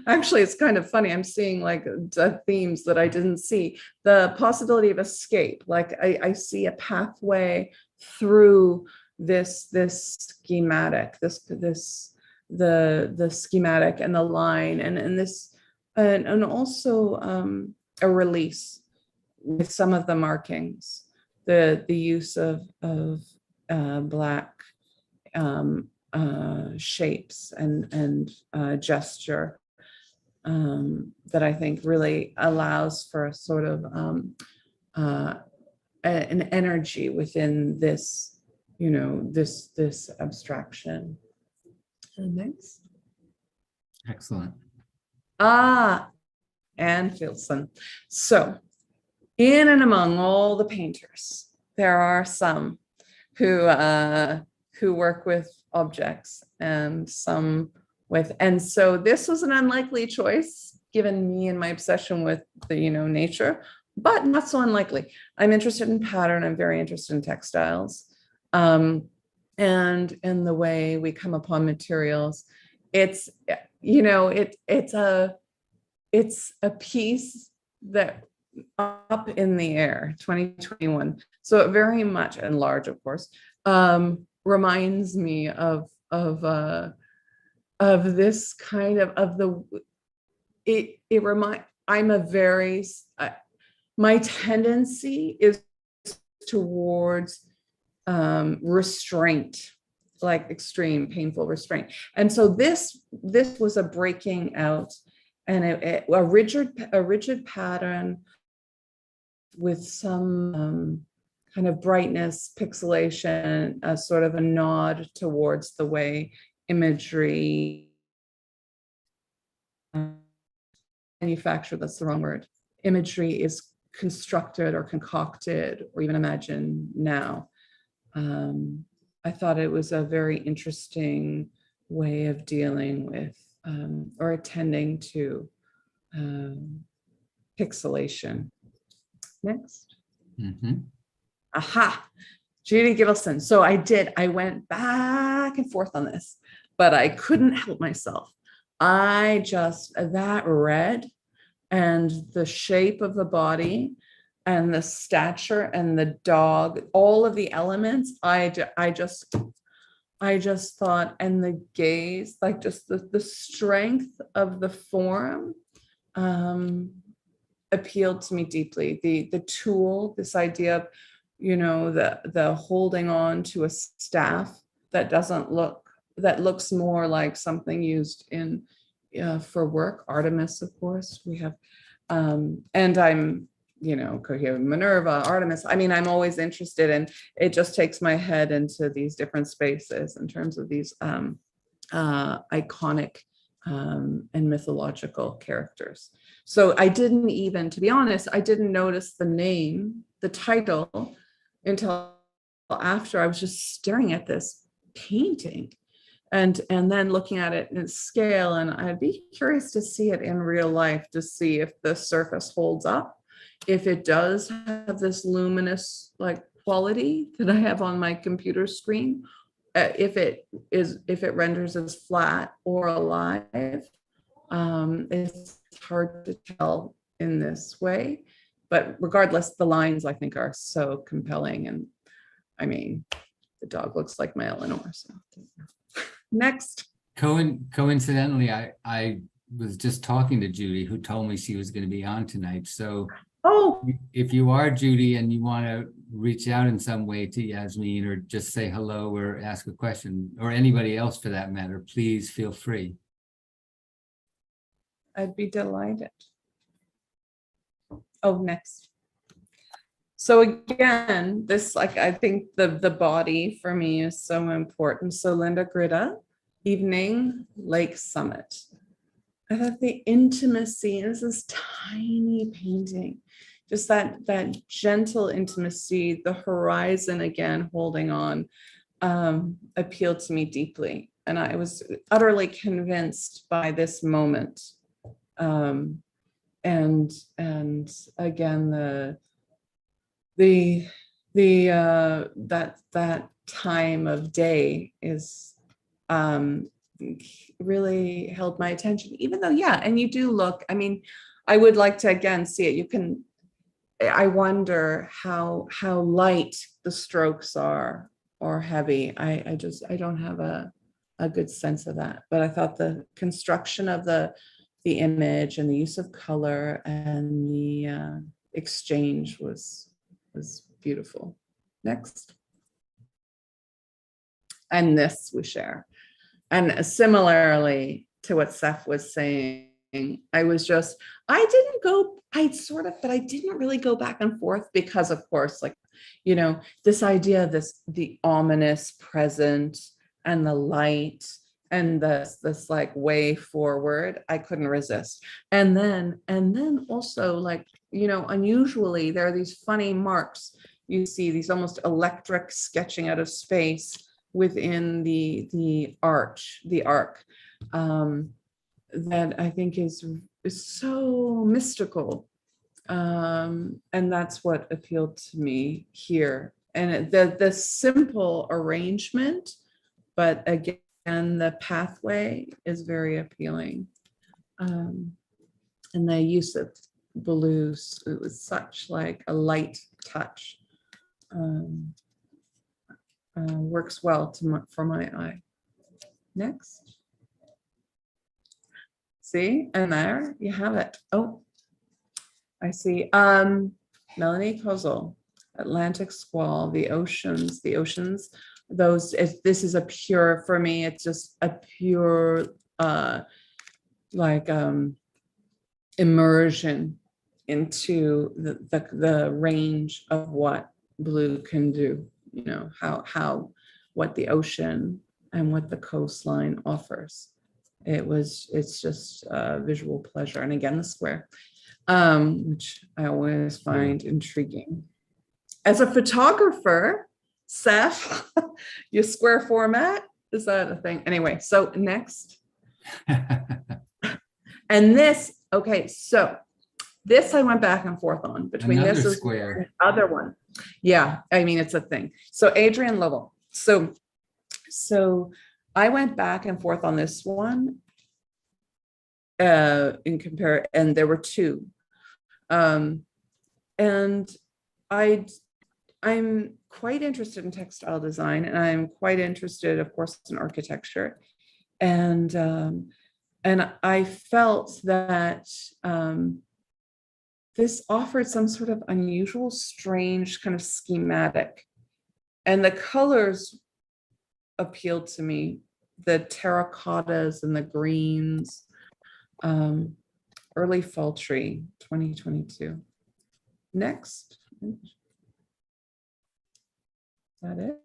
actually, it's kind of funny. I'm seeing like themes that I didn't see. The possibility of escape, like I see a pathway through this schematic, the schematic and the line, and this, and also a release with some of the markings, the use of black shapes and gesture that I think really allows for a sort of an energy within this, this abstraction. And next. Excellent. Anne Filson. So in and among all the painters, there are some who work with objects and some with, and so this was an unlikely choice given me and my obsession with the, nature, but not so unlikely. I'm interested in pattern. I'm very interested in textiles. And the way we come upon materials. It's, it's a piece that up in the air, 2021. So it very much, and large, of course, reminds me of this kind of I'm a very, my tendency is towards restraint, like extreme painful restraint. And so this was a breaking out, and a rigid pattern with some kind of brightness, pixelation, a sort of a nod towards the way imagery manufactured, that's the wrong word, imagery is constructed or concocted or even imagined now. I thought it was a very interesting way of dealing with or attending to pixelation. Next. Mm-hmm. Aha, Judy Gittleson. So I went back and forth on this, but I couldn't help myself. That red and the shape of the body and the stature and the dog, all of the elements, I just thought, and the gaze, like just the strength of the form appealed to me deeply. The tool, this idea of, the holding on to a staff that looks more like something used in for work. Artemis, of course, we have, and I'm, Minerva, Artemis. I mean, I'm always interested, and it just takes my head into these different spaces in terms of these iconic and mythological characters. So I didn't even, to be honest, I didn't notice the name, the title, until after I was just staring at this painting and then looking at it in scale. And I'd be curious to see it in real life, to see if the surface holds up, if it does have this luminous like quality that I have on my computer screen, if it renders as flat or alive. It's hard to tell in this way, but regardless, the lines I think are so compelling. And I mean, the dog looks like my Eleanor. So next. Coincidentally, I was just talking to Judy, who told me she was going to be on tonight. So if you are Judy and you want to reach out in some way to Yasmine, or just say hello or ask a question, or anybody else for that matter, please feel free. I'd be delighted. Oh, next. So again, this, like, I think the body for me is so important. So Linda Gritta, Evening Lake Summit. I thought the intimacy, this is tiny painting, just that gentle intimacy, the horizon again holding on, appealed to me deeply. And I was utterly convinced by this moment and again, that time of day is really held my attention, even though, yeah, and you do look, I mean, I would like to again see it. You can, I wonder how light the strokes are or heavy. I don't have a good sense of that, but I thought the construction of the image and the use of color and the exchange was beautiful. Next. And this we share. And similarly to what Seth was saying, I didn't really go back and forth because, of course, like, you know, this idea of the ominous present and the light and this like way forward, I couldn't resist. And then also, like, you know, unusually there are these funny marks. You see these almost electric sketching out of space within the arc, that I think is so mystical. And that's what appealed to me here. And the simple arrangement, but again, the pathway is very appealing. And the use of blues, it was such like a light touch. Works well for my eye. Next. See, and there you have it. Oh, I see. Melanie Kozel, Atlantic Squall, the oceans, those, this is a pure, for me, it's just a pure, immersion into the range of what blue can do, you know, what the ocean and what the coastline offers. It's just a visual pleasure. And again, the square, which I always find intriguing. As a photographer, Seth, your square format, is that a thing? Anyway, so next. And this, okay, so this I went back and forth on between Another this square. and the other one. Yeah, I mean, it's a thing. So Adrian Lovell. So I went back and forth on this one and there were two. And I'm quite interested in textile design, and I'm quite interested, of course, in architecture. And I felt that this offered some sort of unusual, strange kind of schematic. And the colors appealed to me, the terracottas and the greens. Early fall tree, 2022. Next. Is that it?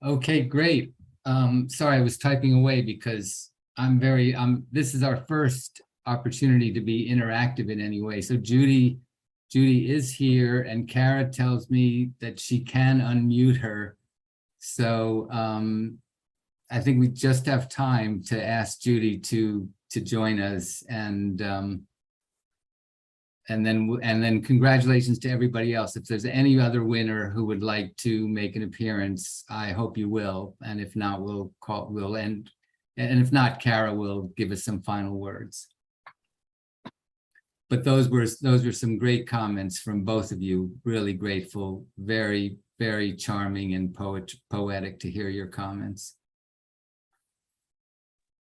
Okay, great. Sorry, I was typing away because this is our first opportunity to be interactive in any way. So Judy is here, and Kara tells me that she can unmute her. So I think we just have time to ask Judy to join us, and then congratulations to everybody else. If there's any other winner who would like to make an appearance, I hope you will. And if not, we'll end. And if not, Kara will give us some final words. But those were some great comments from both of you. Really grateful. Very, very charming and poetic to hear your comments.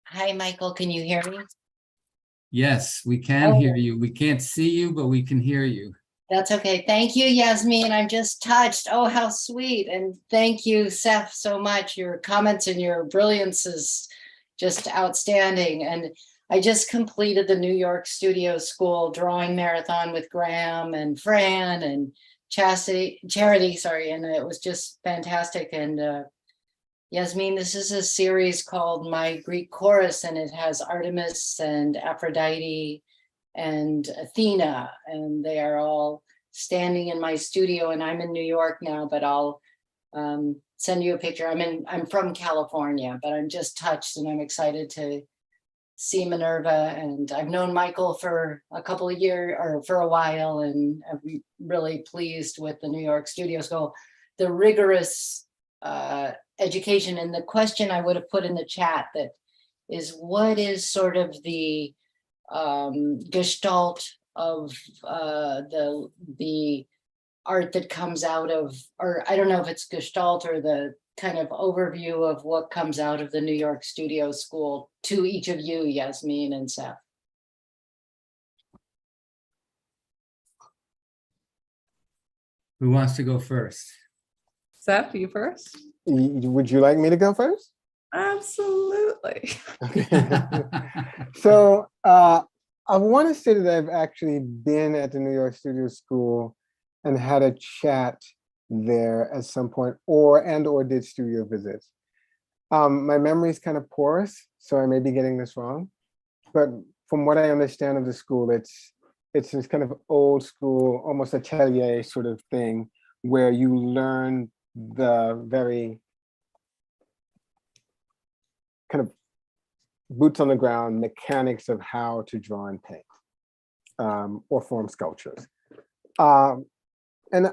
Hi, Michael. Can you hear me? Yes, we can hear you. We can't see you, but we can hear you. That's okay. Thank you, Yasmine. I'm just touched. Oh, how sweet. And thank you, Seth, so much. Your comments and your brilliance is just outstanding. And I just completed the New York Studio School drawing marathon with Graham and Fran and Charity, and it was just fantastic. And Yasmine, this is a series called My Greek Chorus, and it has Artemis and Aphrodite and Athena, and they are all standing in my studio, and I'm in New York now, but I'll send you a picture. I'm from California, but I'm just touched and I'm excited to see Minerva. And I've known Michael for a couple of years or for a while, and I'm really pleased with the New York Studio School, the rigorous education. And the question I would have put in the chat that is, what is sort of the gestalt of the art that comes out of, or I don't know if it's gestalt or the kind of overview of what comes out of the New York Studio School to each of you, Yasmine and Seth. Who wants to go first? Seth, you first? Would you like me to go first? Absolutely. Okay. So I want to say that I've actually been at the New York Studio School and had a chat there at some point, or did studio visits. My memory is kind of porous, so I may be getting this wrong. But from what I understand of the school, it's this kind of old school, almost atelier sort of thing, where you learn the very kind of boots on the ground mechanics of how to draw and paint or form sculptures. And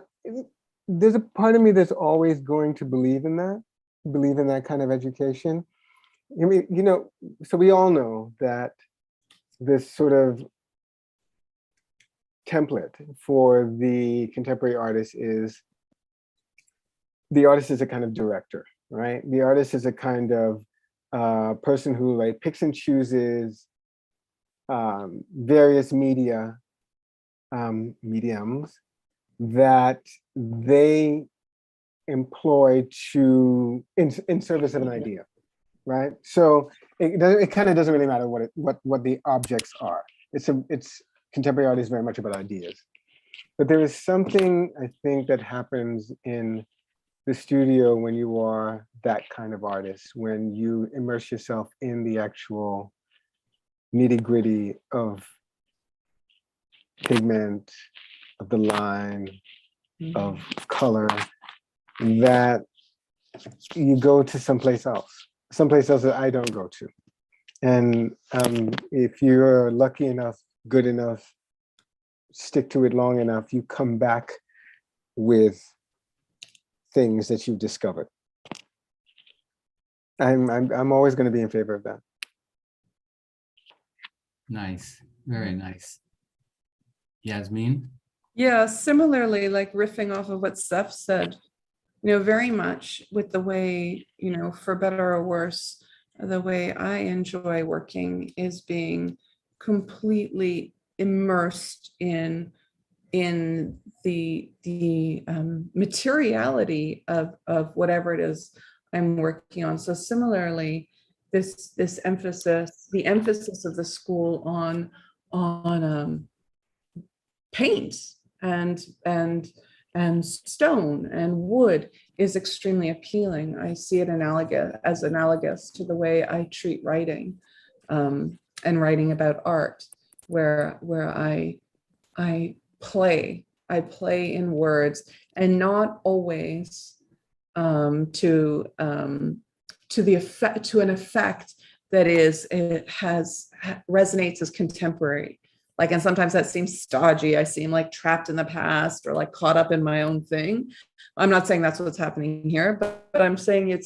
there's a part of me that's always going to believe in that kind of education. I mean, you know, so we all know that this sort of template for the contemporary artist is, the artist is a kind of director, right? The artist is a kind of person who like picks and chooses various mediums that they employ in service of an idea, right? So it kind of doesn't really matter what the objects are. It's contemporary art is very much about ideas, but there is something I think that happens in the studio when you are that kind of artist, when you immerse yourself in the actual nitty-gritty of pigment, of the line, of color, that you go to someplace else that I don't go to. And if you're lucky enough, good enough, stick to it long enough, you come back with things that you've discovered. I'm always going to be in favor of that. Nice, very nice. Yasmine? Yeah, similarly, like riffing off of what Seth said, you know, very much with the way, you know, for better or worse, the way I enjoy working is being completely immersed in the materiality of whatever it is I'm working on. So similarly, this emphasis, the emphasis of the school on paint and stone and wood is extremely appealing. I see it analogous to the way I treat writing and writing about art, where I play in words, and not always to an effect that resonates as contemporary. Like, and sometimes that seems stodgy. I seem like trapped in the past or like caught up in my own thing. I'm not saying that's what's happening here, but I'm saying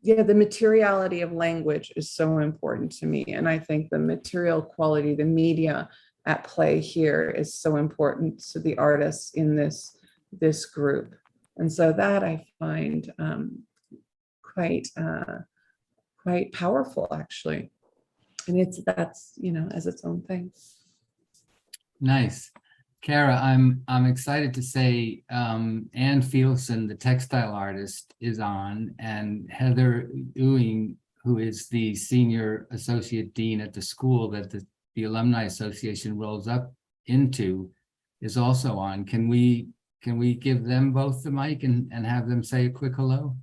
the materiality of language is so important to me. And I think the material quality, the media at play here is so important to the artists in this group. And so that I find quite powerful, actually. And that's, you know, as its own thing. Nice. Kara, I'm excited to say Ann Fielson, the textile artist, is on, and Heather Ewing, who is the senior associate dean at the school that the Alumni Association rolls up into, is also on. Can we give them both the mic and have them say a quick hello?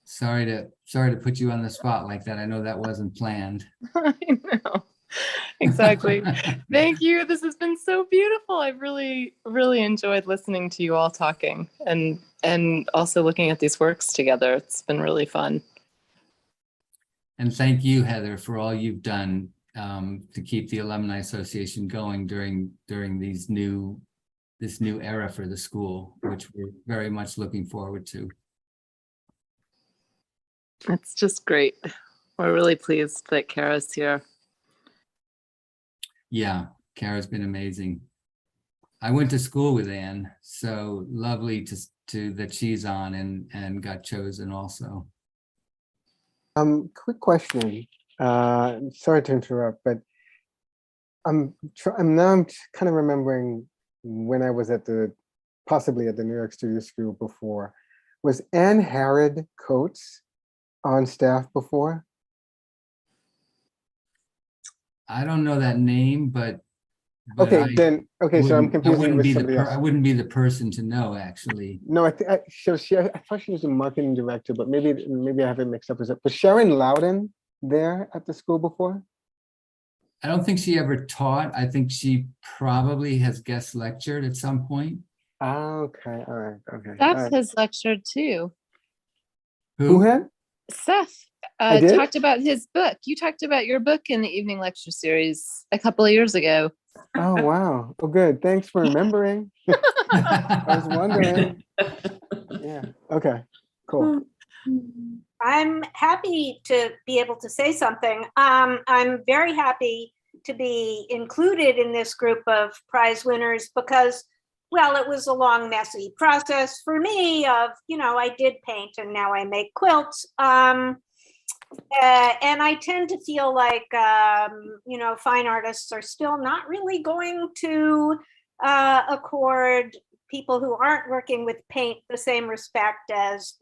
Sorry to put you on the spot like that. I know that wasn't planned. I know. Exactly. Thank you. This has been so beautiful. I've really, really enjoyed listening to you all talking and also looking at these works together. It's been really fun. And thank you, Heather, for all you've done to keep the Alumni Association going during this new era for the school, which we're very much looking forward to. It's just great. We're really pleased that Kara's here. Yeah, Kara's been amazing. I went to school with Anne, so lovely to that she's on and got chosen also. Quick question. Sorry to interrupt, but I'm kind of remembering when I was possibly at the New York Studio School before. Was Anne Harrod Coates on staff before? I don't know that name, but Okay, I so I'm confusing with somebody else. I wouldn't be the person to know, actually. No, I thought she was a marketing director, but maybe I have it mixed up. Was Sharon Loudon there at the school before? I don't think she ever taught. I think she probably has guest lectured at some point. Okay, all right, okay. all Seth right. has lectured too. Who had? Seth I did? talked about his book. You talked about your book in the evening lecture series a couple of years ago. Oh, wow. Oh, good. Thanks for remembering. I was wondering. Yeah, okay, cool. I'm happy to be able to say something. I'm very happy to be included in this group of prize winners because, well, it was a long, messy process for me of, I did paint and now I make quilts. And I tend to feel like, fine artists are still not really going to accord people who aren't working with paint the same respect as,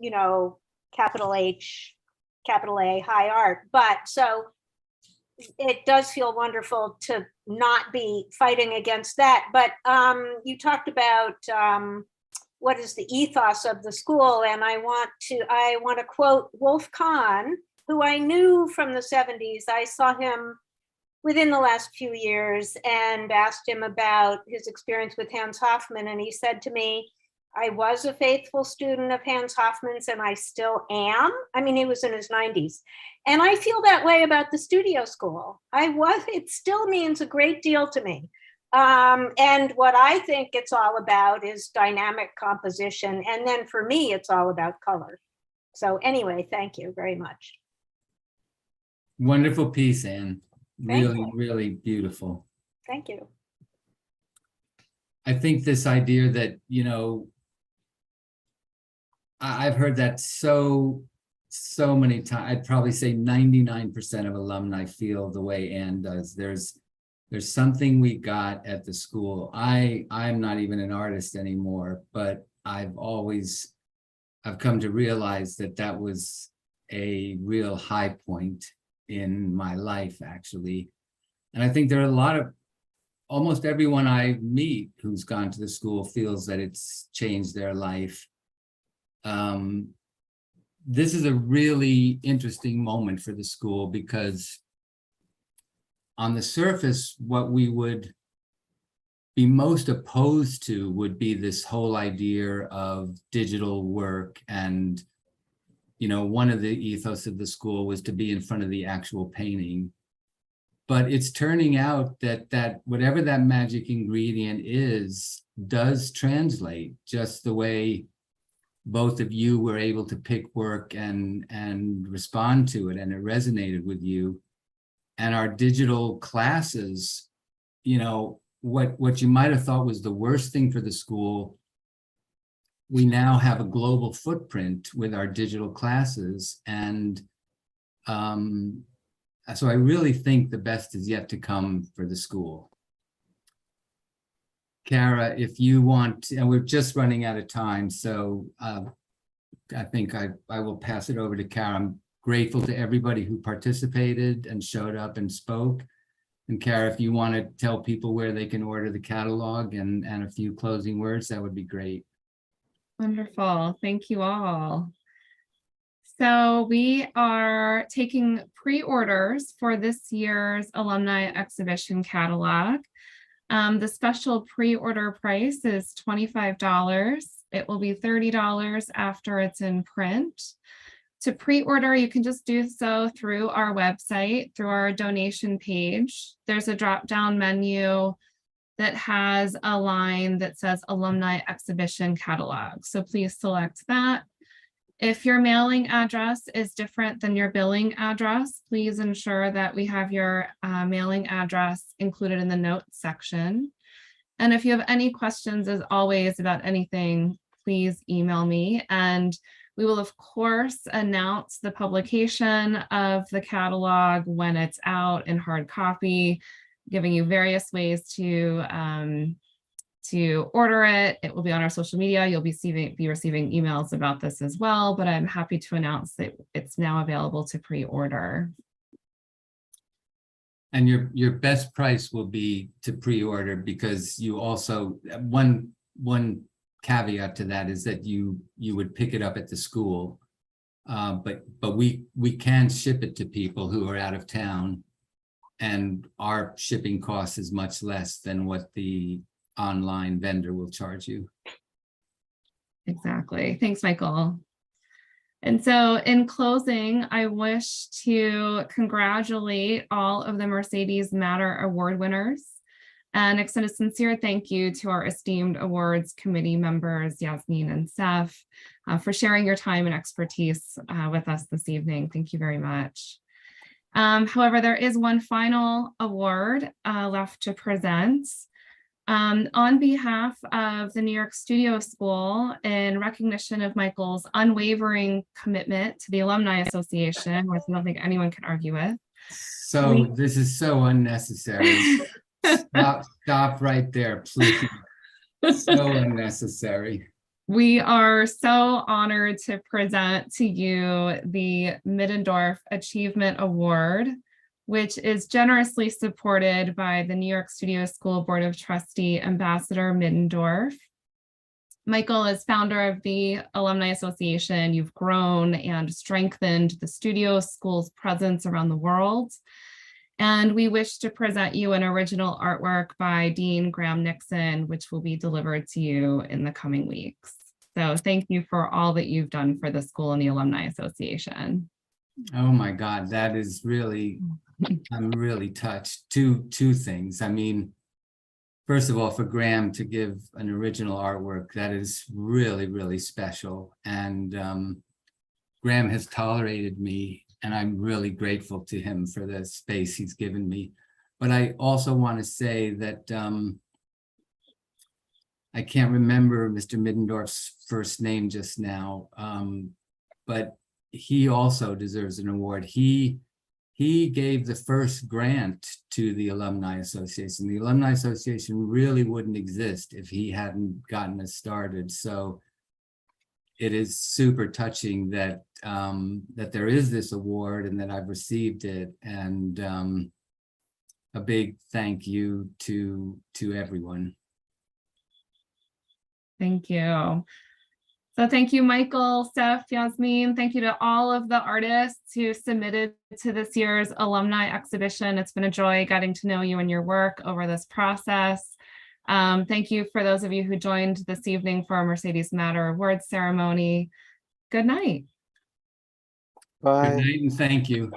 capital H, capital A, high art. But so it does feel wonderful to not be fighting against that. But you talked about what is the ethos of the school. And I want to quote Wolf Kahn, who I knew from the 70s. I saw him within the last few years and asked him about his experience with Hans Hofmann. And he said to me, I was a faithful student of Hans Hofmann's and I still am. I mean, he was in his 90s. And I feel that way about the studio school. It still means a great deal to me. And what I think it's all about is dynamic composition. And then for me, it's all about color. So anyway, thank you very much. Wonderful piece, Anne. Thank Really, you. really beautiful. Thank you. I think this idea that, I've heard that so many times. I'd probably say 99% of alumni feel the way Anne does. There's something we got at the school. I'm not even an artist anymore, but I've come to realize that was a real high point in my life, actually. And I think there are almost everyone I meet who's gone to the school feels that it's changed their life. This is a really interesting moment for the school because on the surface, what we would be most opposed to would be this whole idea of digital work. And, one of the ethos of the school was to be in front of the actual painting. But it's turning out that whatever that magic ingredient is, does translate just the way both of you were able to pick work and respond to it, and it resonated with you. And our digital classes, what you might have thought was the worst thing for the school, we now have a global footprint with our digital classes. And so I really think the best is yet to come for the school. Kara, if you want, and we're just running out of time, so I think I will pass it over to Kara. I'm grateful to everybody who participated and showed up and spoke. And Kara, if you want to tell people where they can order the catalog and a few closing words, that would be great. Wonderful. Thank you all. So we are taking pre-orders for this year's alumni exhibition catalog. The special pre-order price is $25. It will be $30 after it's in print. To pre-order, you can just do so through our website, through our donation page. There's a drop-down menu that has a line that says Alumni Exhibition Catalog. So please select that. If your mailing address is different than your billing address, please ensure that we have your mailing address included in the notes section. And if you have any questions, as always, about anything, please email me. And we will, of course, announce the publication of the catalog when it's out in hard copy, giving you various ways to order it. It will be on our social media. You'll be receiving emails about this as well, but I'm happy to announce that it's now available to pre-order. And your best price will be to pre-order, because you also, one caveat to that is that you would pick it up at the school, but we can ship it to people who are out of town, and our shipping cost is much less than what the online vendor will charge you. Exactly. Thanks, Michael. And so in closing, I wish to congratulate all of the Mercedes Matter Award winners and extend a sincere thank you to our esteemed awards committee members, Yasmine and Seth, for sharing your time and expertise with us this evening. Thank you very much. However, there is one final award left to present. On behalf of the New York Studio School, in recognition of Michael's unwavering commitment to the Alumni Association, which I don't think anyone can argue with. So this is so unnecessary. Stop right there, please. So unnecessary. We are so honored to present to you the Middendorf Achievement Award, which is generously supported by the New York Studio School Board of Trustee Ambassador Middendorf. Michael is founder of the Alumni Association. You've grown and strengthened the studio school's presence around the world. And we wish to present you an original artwork by Dean Graham Nixon, which will be delivered to you in the coming weeks. So thank you for all that you've done for the school and the Alumni Association. Oh my God, that is really, I'm really touched. Two things. I mean, first of all, for Graham to give an original artwork, that is really, really special. And Graham has tolerated me, and I'm really grateful to him for the space he's given me. But I also want to say that I can't remember Mr. Middendorf's first name just now, but he also deserves an award. He gave the first grant to the Alumni Association. The Alumni Association really wouldn't exist if he hadn't gotten us started. So it is super touching that that there is this award and that I've received it, and a big thank you to everyone. Thank you. So thank you, Michael, Seth, Yasmine. Thank you to all of the artists who submitted to this year's alumni exhibition. It's been a joy getting to know you and your work over this process. Thank you for those of you who joined this evening for our Mercedes Matter Awards ceremony. Good night. Bye. Good night and thank you.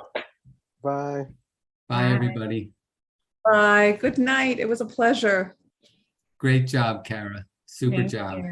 Bye. Bye, everybody. Bye. Good night. It was a pleasure. Great job, Kara. Super Thank job. you.